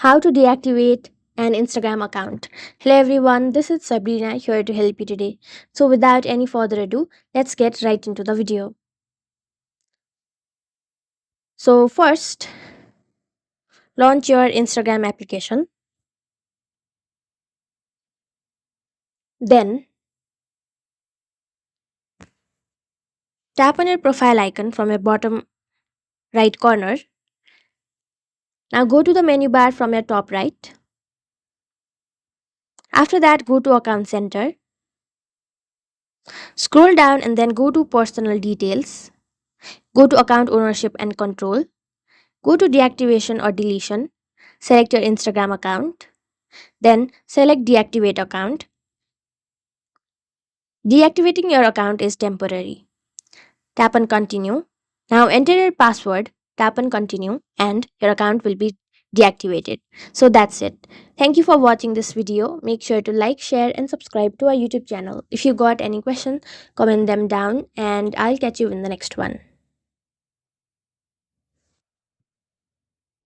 How to deactivate an Instagram account. Hello everyone, this is Sabrina here to help you today. So without any further ado, let's get right into the video. So first, launch your Instagram application. Then tap on your profile icon from your bottom right corner. Now go to the menu bar from your top right. After that, go to Account Center. Scroll down and then go to Personal Details. Go to Account Ownership and Control. Go to Deactivation or Deletion. Select your Instagram account. Then select Deactivate account. Deactivating your account is temporary. Tap on Continue. Now enter your password, tap on Continue, and your account will be deactivated. So that's it. Thank you for watching this video. Make sure to like, share, and subscribe to our YouTube channel. If you got any questions, comment them down, and I'll catch you in the next one.